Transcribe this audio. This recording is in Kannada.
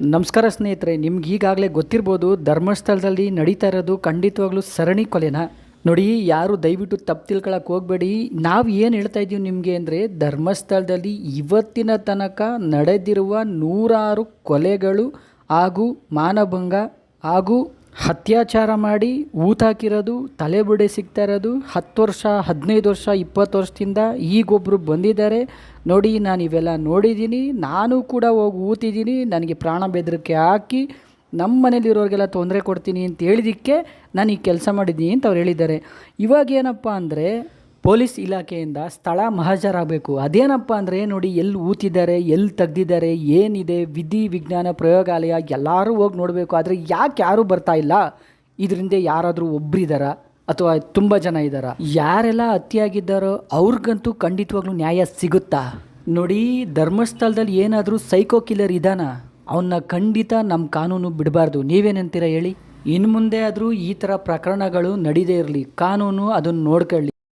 ನಮಸ್ಕಾರ ಸ್ನೇಹಿತರೆ, ನಿಮ್ಗೆ ಈಗಾಗಲೇ ಗೊತ್ತಿರ್ಬೋದು ಧರ್ಮಸ್ಥಳದಲ್ಲಿ ನಡೀತಾ ಇರೋದು ಖಂಡಿತವಾಗ್ಲೂ ಸರಣಿ ಕೊಲೆನ. ನೋಡಿ, ಯಾರು ದಯವಿಟ್ಟು ತಪ್ಪು ತಿಳ್ಕೊಳಕ್ಕೆ ಹೋಗಬೇಡಿ. ನಾವು ಏನು ಹೇಳ್ತಾ ಇದ್ದೀವಿ ನಿಮಗೆ ಅಂದರೆ, ಧರ್ಮಸ್ಥಳದಲ್ಲಿ ಇವತ್ತಿನ ತನಕ ನಡೆದಿರುವ 100 ಕೊಲೆಗಳು ಹಾಗೂ ಮಾನಭಂಗ ಹಾಗೂ ಅತ್ಯಾಚಾರ ಮಾಡಿ ಊತಾಕಿರೋದು, ತಲೆಬುಡೆ ಸಿಗ್ತಾ ಇರೋದು 10 ವರ್ಷ 15 ವರ್ಷ 20 ವರ್ಷದಿಂದ ಈಗೊಬ್ಬರು ಬಂದಿದ್ದಾರೆ. ನೋಡಿ, ನಾನು ಇವೆಲ್ಲ ನೋಡಿದ್ದೀನಿ. ನಾನು ಕೂಡ ಹೋಗಿ ಊತಿದ್ದೀನಿ. ನನಗೆ ಪ್ರಾಣ ಬೆದರಿಕೆ ಹಾಕಿ ನಮ್ಮ ಮನೇಲಿರೋರಿಗೆಲ್ಲ ತೊಂದರೆ ಕೊಡ್ತೀನಿ ಅಂತ ಹೇಳಿದ್ದಕ್ಕೆ ನಾನು ಈ ಕೆಲಸ ಮಾಡಿದ್ದೀನಿ ಅಂತ ಅವ್ರು ಹೇಳಿದ್ದಾರೆ. ಇವಾಗ ಏನಪ್ಪ ಅಂದರೆ, ಪೊಲೀಸ್ ಇಲಾಖೆಯಿಂದ ಸ್ಥಳ ಮಹಾಜರಾಗಬೇಕು. ಅದೇನಪ್ಪ ಅಂದರೆ, ನೋಡಿ ಎಲ್ಲಿ ಊತಿದ್ದಾರೆ, ಎಲ್ಲಿ ತೆಗ್ದಿದ್ದಾರೆ, ಏನಿದೆ, ವಿಧಿ ವಿಜ್ಞಾನ ಪ್ರಯೋಗಾಲಯ ಎಲ್ಲರೂ ಹೋಗಿ ನೋಡಬೇಕು. ಆದರೆ ಯಾಕೆ ಯಾರೂ ಬರ್ತಾ ಇಲ್ಲ? ಇದರಿಂದ ಯಾರಾದರೂ ಒಬ್ಬರಿದ್ದಾರಾ ಅಥವಾ ತುಂಬ ಜನ ಇದ್ದಾರಾ? ಯಾರೆಲ್ಲ ಹತ್ಯೆಯಾಗಿದ್ದಾರೋ ಅವ್ರಿಗಂತೂ ಖಂಡಿತವಾಗ್ಲೂ ನ್ಯಾಯ ಸಿಗುತ್ತಾ? ನೋಡಿ, ಧರ್ಮಸ್ಥಳದಲ್ಲಿ ಏನಾದರೂ ಸೈಕೋ ಕಿಲ್ಲರ್ ಇದ್ದಾನ? ಅವನ್ನ ಖಂಡಿತ ನಮ್ಮ ಕಾನೂನು ಬಿಡಬಾರ್ದು. ನೀವೇನಂತೀರ ಹೇಳಿ? ಇನ್ನು ಮುಂದೆ ಆದರೂ ಈ ಥರ ಪ್ರಕರಣಗಳು ನಡೀದೇ ಇರಲಿ, ಕಾನೂನು ಅದನ್ನು ನೋಡ್ಕೊಳ್ಳಿ.